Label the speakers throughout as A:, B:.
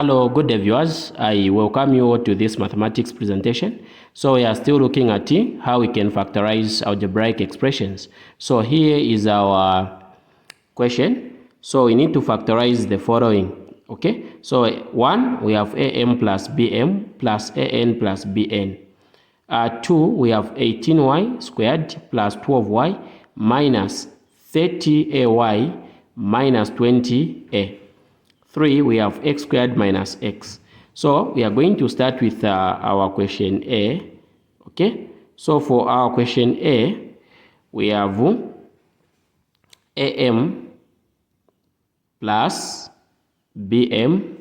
A: Hello, good day viewers. I welcome you all to this mathematics presentation. So we are still looking at how we can factorize algebraic expressions. So here is our question. So we need to factorize the following. Okay, so 1, we have am plus bm plus an plus bn. 2, we have 18y squared plus 12y minus 30ay minus 20a. 3, we have x squared minus x. So we are going to start with our question A. Okay, so for our question A, we have am plus bm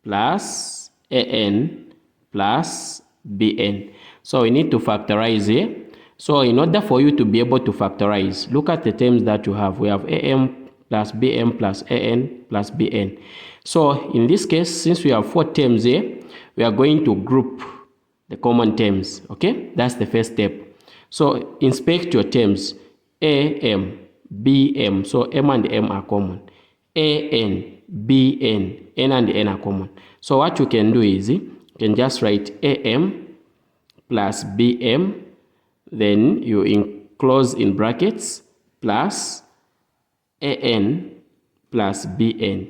A: plus an plus bn. So we need to factorize it. So in order for you to be able to factorize, look at the terms that you have. We have am plus bm plus an plus bn. So in this case, since we have 4 terms here, we are going to group the common terms. Okay, that's the first step. So inspect your terms. Am, bm, so m and m are common. An, bn, n and n are common. So what you can do is you can just write am plus bm, then you enclose in brackets plus an plus bn,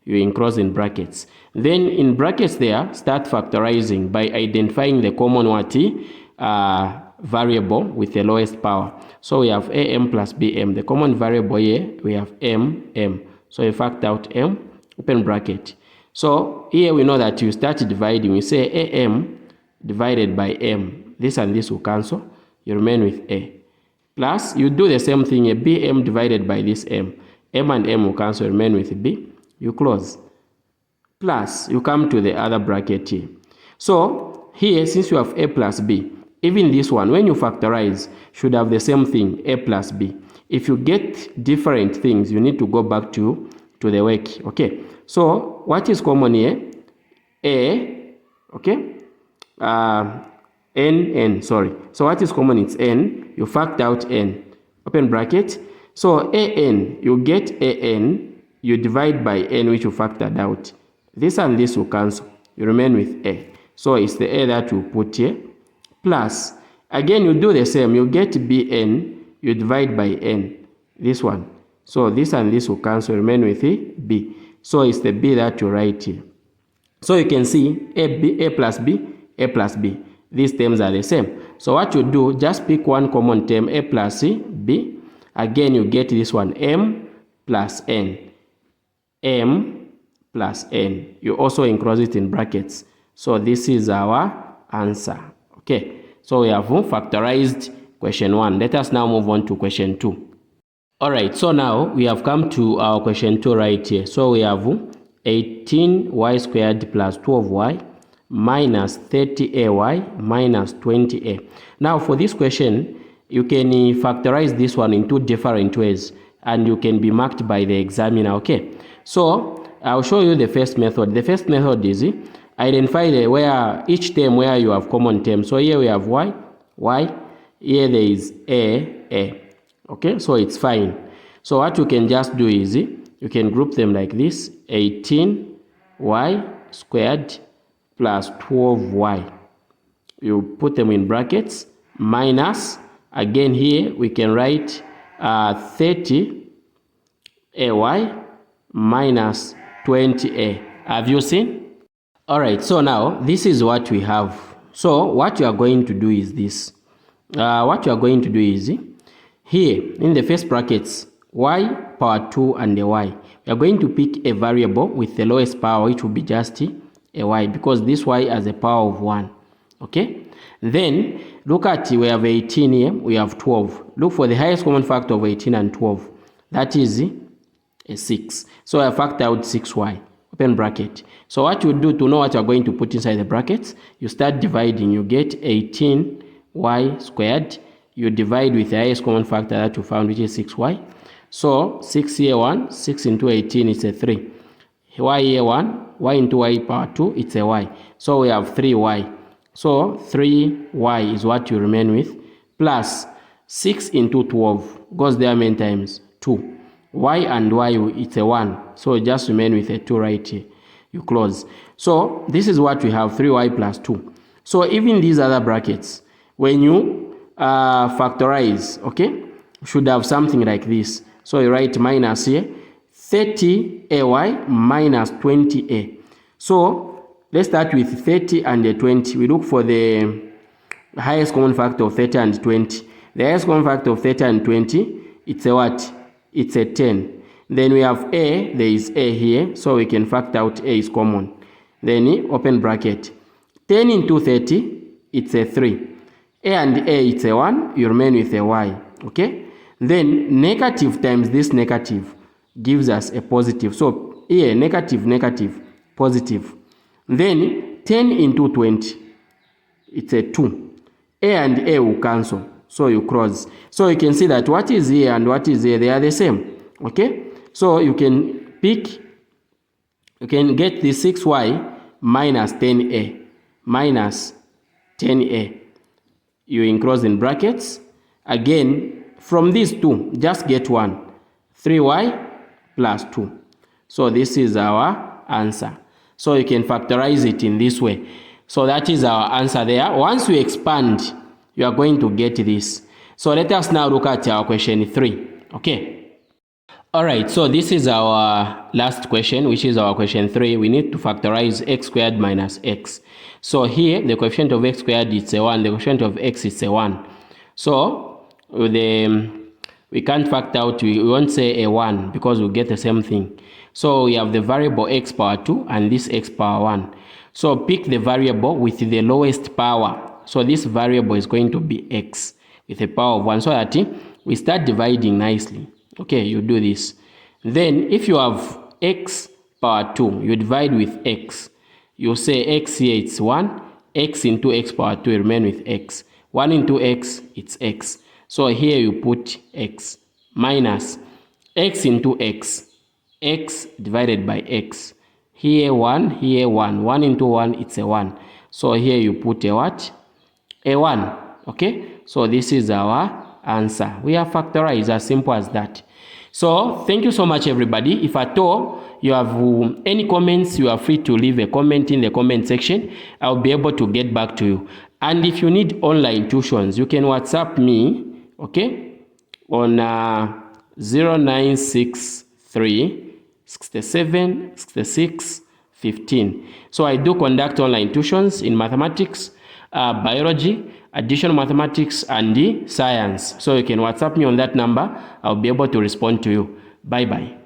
A: you enclose in brackets. Then in brackets there, start factorizing by identifying the common variable with the lowest power. So we have am plus bm. The common variable here, we have m. So you factor out m, open bracket. So here we know that you start dividing. We say am divided by m. This and this will cancel. You remain with a. Plus, you do the same thing, a bm divided by this m. M and m will cancel, remain with b. You close. Plus, you come to the other bracket here. So, here, since you have a plus b, even this one, when you factorize, should have the same thing, a plus b. If you get different things, you need to go back to the work. Okay. So, what is common here? A, okay? n, sorry. So what is common? It's n. You factor out n. Open bracket. So an, you get an, you divide by n, which you factored out. This and this will cancel. You remain with a. So it's the a that you put here. Plus, again, you do the same. You get bn, you divide by n. This one. So this and this will cancel. Remain with b. So it's the b that you write here. So you can see a plus b, a plus b. These terms are the same. So what you do, just pick one common term, a plus c, b. Again, you get this one, m plus n. M plus n. You also enclose it in brackets. So this is our answer. Okay. So we have factorized question 1. Let us now move on to question 2. Alright, so now we have come to our question 2 right here. So we have 18y squared plus 12y minus 30ay minus 20a. Now for this question, you can factorize this one in 2 different ways and you can be marked by the examiner. Okay, so I'll show you the first method. The first method is identify where each term where you have common terms. So here we have y, here there is a. Okay, so it's fine. So what you can just do is you can group them like this: 18y squared plus 12y. You put them in brackets minus, again here we can write 30ay minus 20a. Have you seen? Alright, so now this is what we have. So what you are going to do is this. Here in the first brackets, y power 2 and a y. We are going to pick a variable with the lowest power, which will be just a y, because this y has a power of 1. Okay, then look at, we have 18 here, we have 12. Look for the highest common factor of 18 and 12. That is a 6. So I factor out 6y. Open bracket. So what you do to know what you are going to put inside the brackets, you start dividing. You get 18y squared. You divide with the highest common factor that you found, which is 6y. So 6 here 1, 6 into 18 is a 3. Y here 1, y into y power 2, it's a y. So we have 3y. So 3y is what you remain with, plus 6 into 12 goes there many times, 2. Y and y, it's a 1. So just remain with a 2 right here. you close. So this is what we have, 3y plus 2. So even these other brackets, when you factorize, okay, should have something like this. So you write minus here, 30ay minus 20a. So let's start with 30 and the 20. We look for the highest common factor of 30 and 20. The highest common factor of 30 and 20, it's a what? It's a 10. Then we have a, there is a here, so we can factor out a is common. Then open bracket. 10 into 30, it's a 3. A and a, it's a 1, you remain with a y, okay? Then negative times this negative gives us a positive. So here, negative, negative, positive. Then 10 into 20, it's a 2. A and a will cancel, so you cross. So you can see that what is here and what is here, they are the same, okay? So you can pick, you can get the 6y minus 10a, minus 10a. You enclose in brackets. Again, from these two, just get one, 3y plus 2. So this is our answer. So you can factorize it in this way. So that is our answer there. Once we expand, you are going to get this. So let us now look at our question 3. Okay. All right, so this is our last question, which is our question 3. We need to factorize x squared minus x. So here, the coefficient of x squared is a 1, the coefficient of x is a 1. So we can't factor out, we won't say a 1 because we'll get the same thing. So we have the variable x power 2 and this x power 1. So pick the variable with the lowest power. So this variable is going to be x with a power of 1, so that we start dividing nicely. Okay, you do this. Then if you have x power 2, you divide with x. You say x here, it's 1. X into x power 2 remain with x. 1 into x, it's x. So here you put x minus x into x. X divided by x. Here 1, here 1. 1 into 1, it's a 1. So here you put a what? A 1. Okay? So this is our answer. We have factorized, as simple as that. So thank you so much, everybody. If at all you have any comments, you are free to leave a comment in the comment section. I'll be able to get back to you. And if you need online tuitions, you can WhatsApp me, okay, on 0963 67 66 15. So I do conduct online tuitions in mathematics, biology, additional mathematics, and the science. So you can WhatsApp me on that number. I'll be able to respond to you. Bye bye.